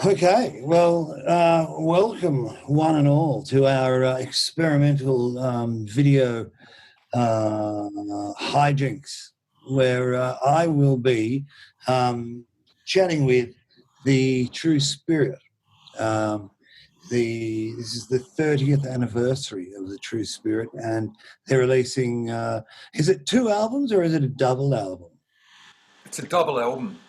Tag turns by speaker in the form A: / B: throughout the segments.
A: Okay, well, welcome one and all to our experimental video hijinks, where I will be chatting with the True Spirit. This is the 30th anniversary of the True Spirit, and they're releasing, is it 2 albums or is it a double album?
B: It's a double album.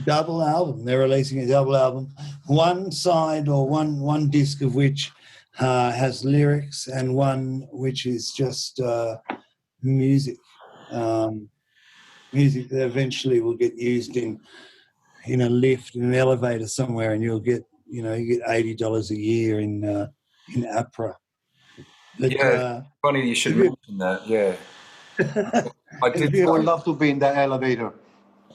A: Double album. They're releasing a double album. One side or one disc of which has lyrics, and one which is just music. Music that eventually will get used in a lift, in an elevator somewhere, and you get $80 a year in APRA. But,
B: yeah, funny you should mention that. Yeah, I
C: would love to be in that elevator.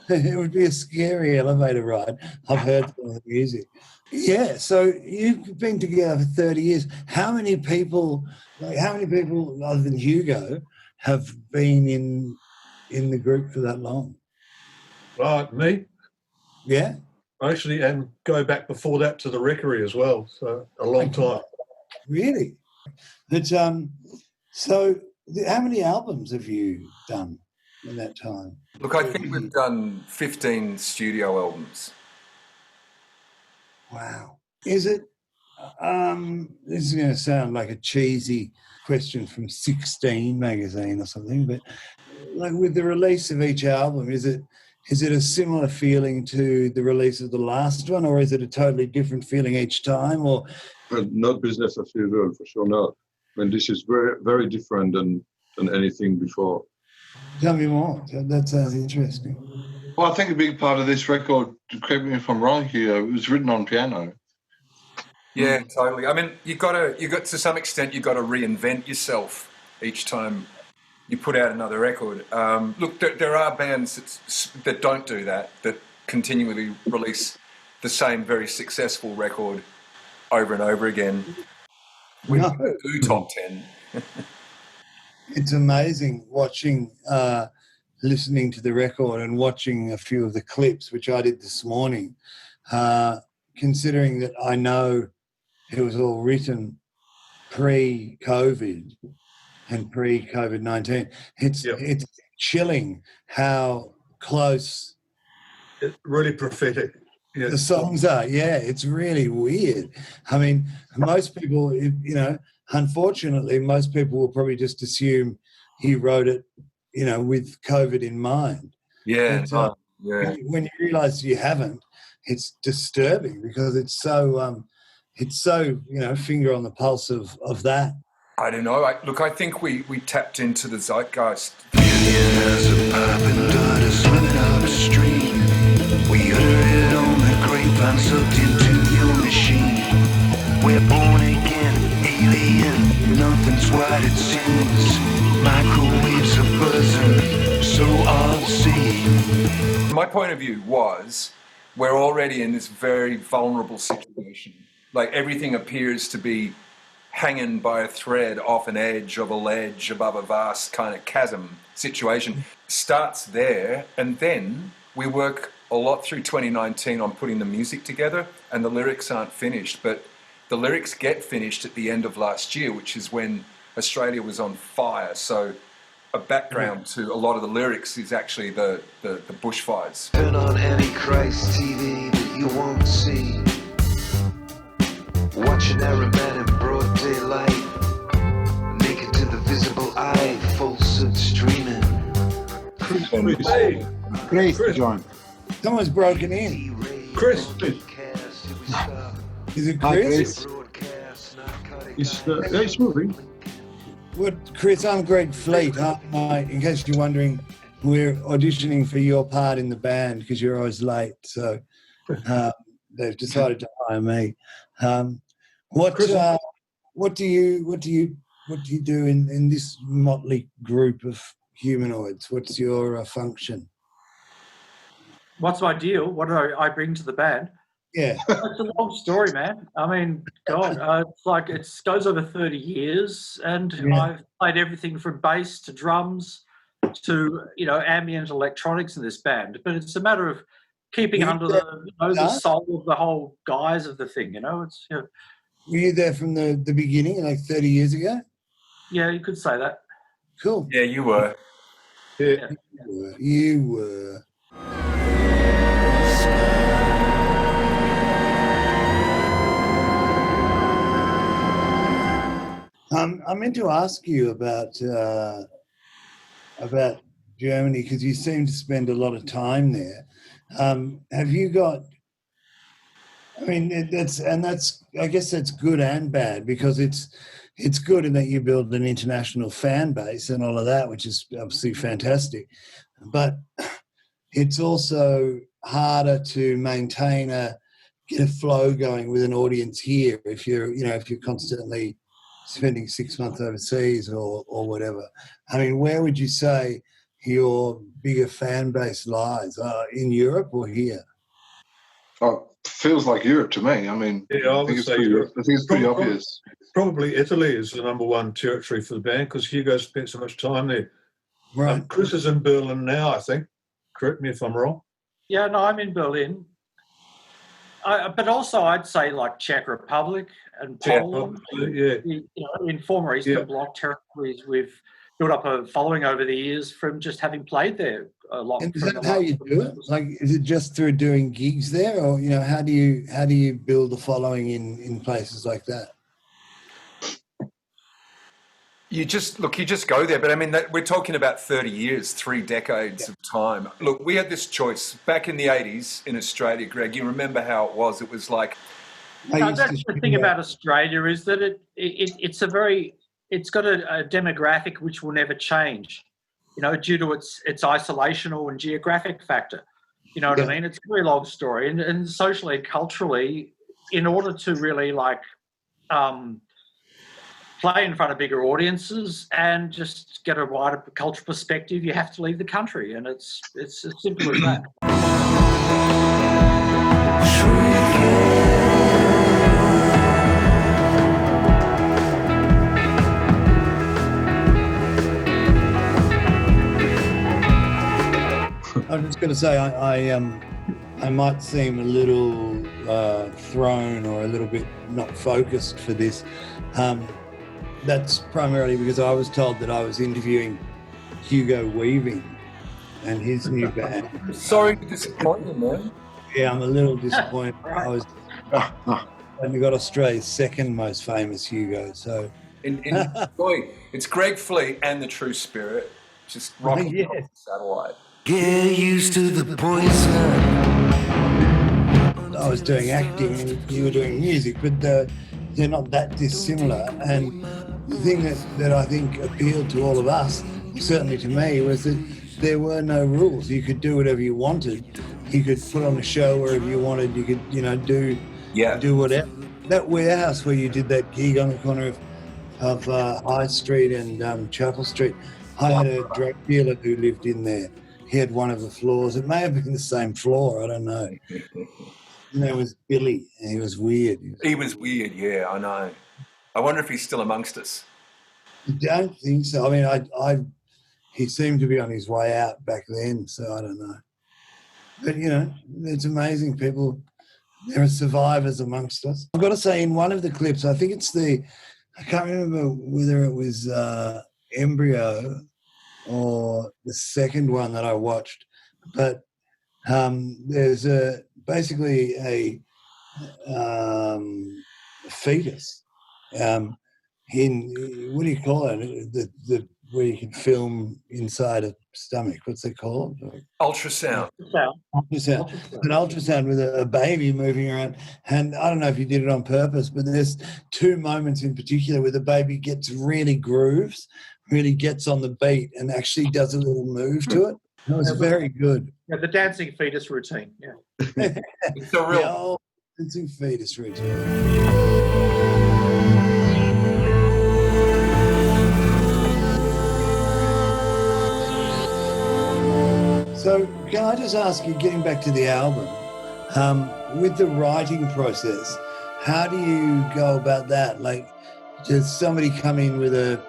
A: It would be a scary elevator ride. I've heard some of the music. Yeah, so you've been together for 30 years. How many people other than Hugo have been in the group for that long?
D: Right, me?
A: Yeah.
D: Actually, and go back before that to the Rectory as well, so a long time.
A: Really? But, so how many albums have you done in that time?
B: Look, I think we've done 15 studio albums.
A: Wow. Is it, this is going to sound like a cheesy question from 16 magazine or something, but like with the release of each album, is it a similar feeling to the release of the last one, or is it a totally different feeling each time? Or
E: not business as usual, for sure not. I mean, this is very, very different than anything before.
A: Tell me more. That sounds interesting.
C: Well, I think a big part of this record, correct me if I'm wrong here, it was written on piano.
B: Yeah, totally. I mean, you got to some extent, you got to reinvent yourself each time you put out another record. Look, there are bands that don't do that continually release the same very successful record over and over again. We do top 10.
A: It's amazing watching, listening to the record and watching a few of the clips, which I did this morning, considering that I know it was all written pre-COVID and pre-COVID-19. It's chilling how close...
D: It's really prophetic.
A: Yeah. The songs are, it's really weird. I mean, most people, unfortunately, most people will probably just assume he wrote it, with COVID in mind.
B: Yeah.
A: But, when you realise you haven't, it's disturbing because it's so, finger on the pulse of that.
B: I don't know. I think we tapped into the zeitgeist.
F: Millions of piping daughter swimming upstream. We utter it on the grapevine, sucked into your machine. We're born again, alien, nothing's what it seems. Microwaves are buzzing, so I'll see.
B: My point of view was, we're already in this very vulnerable situation. Like, everything appears to be hanging by a thread off an edge of a ledge above a vast kind of chasm situation. Starts there, and then we work a lot through 2019 on putting the music together, and the lyrics aren't finished, but the lyrics get finished at the end of last year, which is when Australia was on fire. So a background to a lot of the lyrics is actually the bushfires.
F: Turn on any Christ TV that you won't see. Watch an Arab man in broad daylight, naked to the visible eye, full suit streaming.
C: Chris, John.
A: Someone's broken in.
D: Chris.
A: Is it Chris?
E: It's moving.
A: Chris, I'm Greg Fleet. In case you're wondering, we're auditioning for your part in the band because you're always late. So they've decided to hire me. What do you do in this motley group of humanoids? What's your function?
G: What's my deal? What do I bring to the band?
A: Yeah.
G: It's a long story, man. I mean, God, it's like it goes over 30 years, and
A: Yeah.
G: I've played everything from bass to drums to, you know, ambient electronics in this band. But it's a matter of keeping
A: Were you
G: under
A: there
G: the soul of the whole guise of the thing, you know? It's, you know,
A: Were you there from the beginning, like 30 years ago?
G: yeah, you could say that.
A: Cool.
B: Yeah, you were.
D: Yeah.
A: You were. I meant to ask you about Germany because you seem to spend a lot of time there. Have you got? I mean, that's I guess that's good and bad because it's good in that you build an international fan base and all of that, which is obviously fantastic. But it's also harder to maintain get a flow going with an audience here if you're constantly spending 6 months overseas or whatever. I mean, where would you say your bigger fan base lies? In Europe or here?
C: Oh, feels like Europe to me. I mean,
D: Yeah, I would say Europe.
C: I think it's pretty obvious.
D: Probably Italy is the #1 territory for the band because Hugo spent so much time there.
A: Right.
D: Chris is in Berlin now, I think. Correct me if I'm wrong.
G: Yeah, no, I'm in Berlin. But also I'd say like Czech Republic and Poland.
D: Yeah.
G: You know, in former Eastern Bloc territories, we've built up a following over the years from just having played there a lot.
A: And is that how you do it? Like, is it just through doing gigs there, or how do you build a following in places like that?
B: You just go there. But I mean, we're talking about 30 years, 3 decades of time. Look, we had this choice back in the 80s in Australia, Greg. You remember how it was? It was like...
G: that's the thing about Australia is that it's got a demographic which will never change, due to its isolational and geographic factor. You know what I mean? It's a very long story. And socially and culturally, in order to really play in front of bigger audiences and just get a wider cultural perspective, you have to leave the country. And it's as simple as that.
A: I'm just going to say I might seem a little thrown or a little bit not focused for this. That's primarily because I was told that I was interviewing Hugo Weaving and his new band.
B: Sorry to disappoint you, man.
A: Yeah, I'm a little disappointed. We got Australia's second most famous Hugo. So,
B: boy, it's Greg Fleet and the True Spirit just rocking off the satellite.
F: Get used to the poison.
A: I was doing acting and you were doing music, but they're not that dissimilar. And the thing that I think appealed to all of us, certainly to me, was that there were no rules. You could do whatever you wanted. You could put on a show wherever you wanted. You could, do whatever. That warehouse where you did that gig on the corner of High Street and Chapel Street, I had a drug dealer who lived in there. He had one of the floors. It may have been the same floor. I don't know. And there was Billy. And he was weird.
B: He was weird, yeah, I know. I wonder if he's still amongst us.
A: I don't think so. I mean, he seemed to be on his way out back then, so I don't know. But, it's amazing. People, there are survivors amongst us. I've got to say, in one of the clips, I think it's I can't remember whether it was Embryo or the second one that I watched, but there's basically a fetus in, what do you call it? The where you can film inside a stomach. What's it called?
B: Ultrasound.
A: Ultrasound. An ultrasound with a baby moving around. And I don't know if you did it on purpose, but there's 2 moments in particular where the baby really grooves, really gets on the beat and actually does a little move to it. It was very good.
G: Yeah, the dancing fetus routine, yeah.
B: It's a real...
A: The old dancing fetus routine. So can I just ask you, getting back to the album, With the writing process, how do you go about that? Like, does somebody come in with a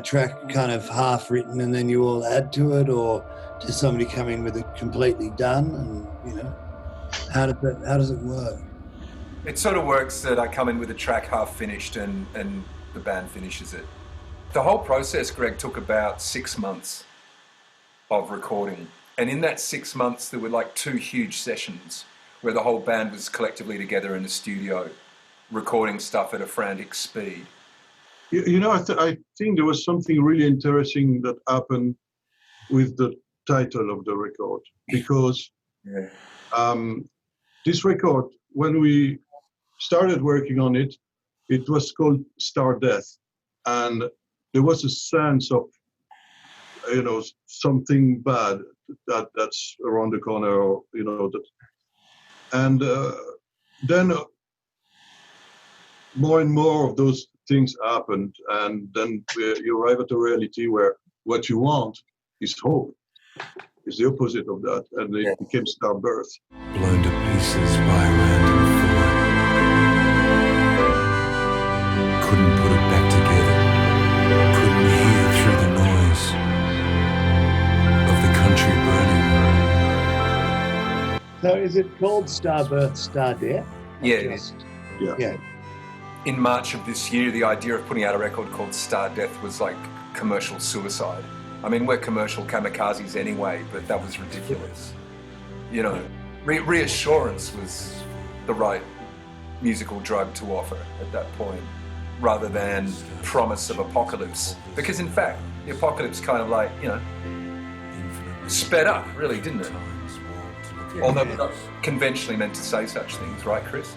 A: track kind of half written and then you all add to it, or does somebody come in with it completely done? And how does it work?
B: It sort of works that I come in with a track half finished and the band finishes it. The whole process, Greg, took about 6 months of recording. And in that 6 months, there were like 2 huge sessions where the whole band was collectively together in the studio, recording stuff at a frantic speed.
E: I think there was something really interesting that happened with the title of the record, because this record, when we started working on it, it was called Star Death, and there was a sense of something bad that's around the corner, and then more and more of those things happened, and then you arrive at a reality where what you want is hope, is the opposite of that, and it became Starbirth.
F: Blown to pieces by a random thought. Couldn't put it back together. Couldn't hear through the noise of the country burning.
A: So is it called Starbirth, Star Death?
B: Yeah, it is.
A: Yeah.
B: In March of this year, the idea of putting out a record called Star Death was like commercial suicide. I mean, we're commercial kamikazes anyway, but that was ridiculous. Reassurance was the right musical drug to offer at that point, rather than promise of apocalypse. Because in fact, the apocalypse kind of like, sped up, really, didn't it? Although we're not conventionally meant to say such things, right, Chris?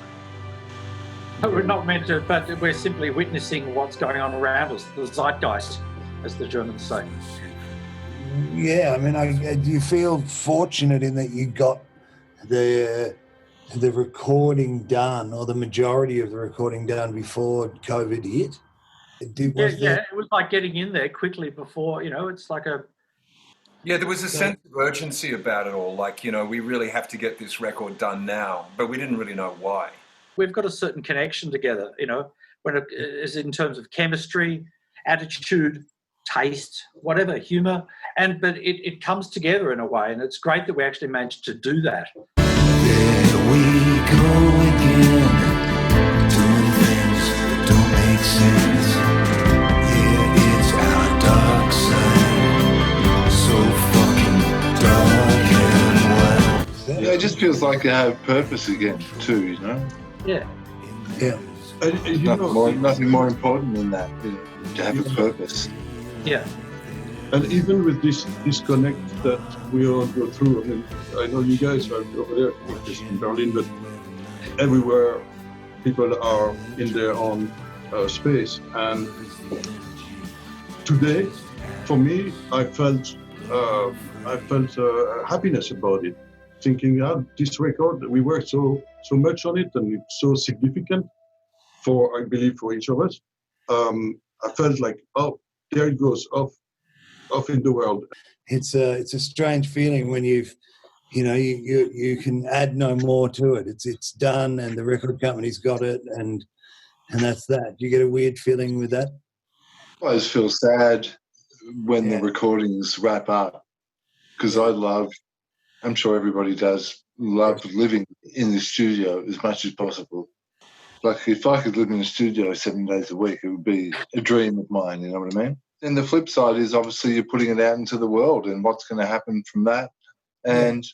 G: We're not meant to, but we're simply witnessing what's going on around us, the zeitgeist, as the Germans say.
A: Yeah, I mean, do you feel fortunate in that you got the recording done, or the majority of the recording done before COVID hit? It
G: was like getting in there quickly before, it's like a...
B: Yeah, there was a sense of urgency about it all, like, we really have to get this record done now, but we didn't really know why.
G: We've got a certain connection together, when it is in terms of chemistry, attitude, taste, whatever, humour, but it comes together in a way, and it's great that we actually managed to do that.
F: There we go again, doing things that don't make sense. Yeah, it's our dark side, so fucking dark and wild.
C: It just feels like you have purpose again, too,
G: Yeah.
A: Yeah.
C: Nothing more important than that, to have a purpose.
G: Yeah.
E: And even with this disconnect that we all go through, I mean, I know you guys are over there, not just in Berlin, but everywhere people are in their own space. And today, for me, I felt happiness about it, thinking, this record, we worked so much on it, and it's so significant I believe, for each of us. I felt like, there it goes, off in the world.
A: It's a strange feeling when you can add no more to it. It's done, and the record company's got it, and that's that. Do you get a weird feeling with that?
C: I always feel sad when the recordings wrap up, because I'm sure everybody does, love living in the studio as much as possible. Like, if I could live in a studio 7 days a week, it would be a dream of mine, you know what I mean? And the flip side is obviously you're putting it out into the world, and what's going to happen from that. And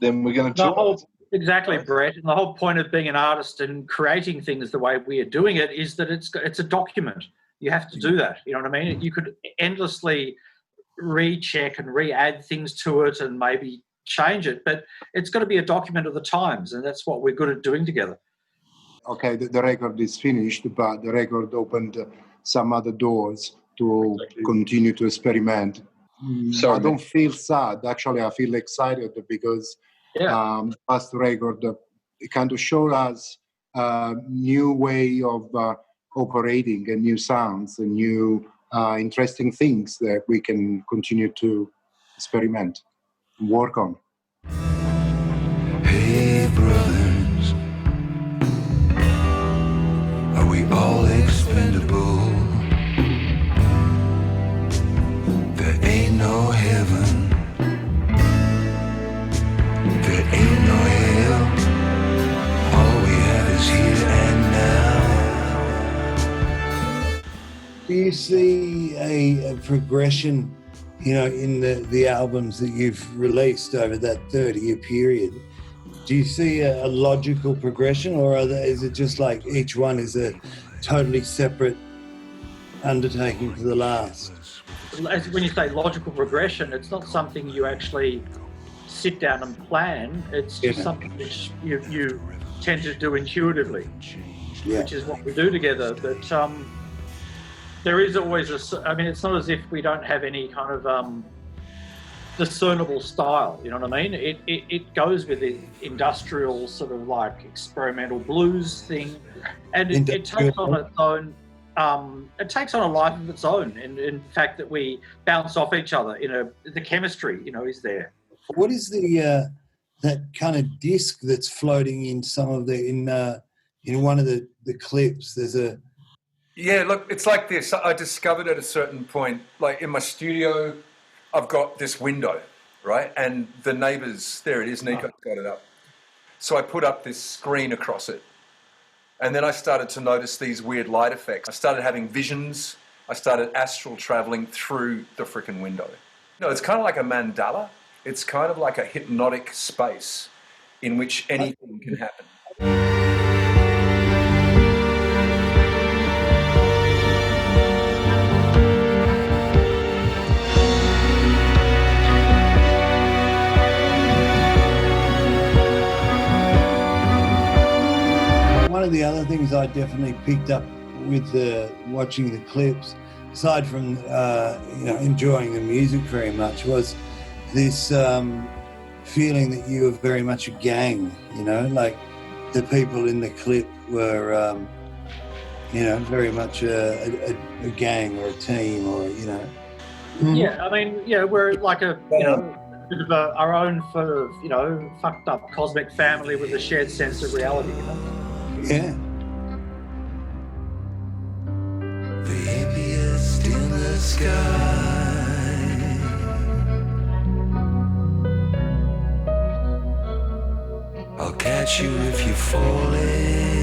C: then we're going to
G: Exactly, Brett. And the whole point of being an artist and creating things the way we are doing it is that it's a document. You have to do that, you know what I mean? You could endlessly recheck and re-add things to it and maybe change it, but it's got to be a document of the times, and that's what we're good at doing together.
H: Okay, the record is finished, but the record opened some other doors to continue to experiment.
C: Sorry,
H: I don't feel sad. Actually, I feel excited because past record it kind of showed us a new way of operating, and new sounds, and new interesting things that we can continue to experiment and work on.
F: Hey, we all expendable. There ain't no heaven, there ain't no hell. All we have is here and now.
A: Do you see a progression, you know, in the albums that you've released over that 30-year period? Do you see a logical progression, or is it just like each one is a totally separate undertaking to the last?
G: As when you say logical progression, it's not something you actually sit down and plan. It's just something which you tend to do intuitively, which is what we do together. But there is always I mean, it's not as if we don't have any kind of discernible style, you know what I mean? It goes with the industrial sort of like experimental blues thing, and it takes on its own. It takes on a life of its own, and in fact that we bounce off each other. The chemistry, is there.
A: What is the that kind of disc that's floating in some of the in one of the clips? There's a
B: look, it's like this. I discovered at a certain point, like in my studio, I've got this window, right? And the neighbours, there it is, Nico's got it up. So I put up this screen across it. And then I started to notice these weird light effects. I started having visions. I started astral travelling through the frickin' window. It's kind of like a mandala. It's kind of like a hypnotic space in which anything can happen.
A: One of the other things I definitely picked up with watching the clips, aside from enjoying the music very much, was this feeling that you were very much a gang. Like the people in the clip were, very much a gang or a team, or
G: Yeah, I mean, we're like a bit of our own sort of fucked up cosmic family with a shared sense of reality.
A: Yeah.
F: The happiest in the sky. I'll catch you if you're falling.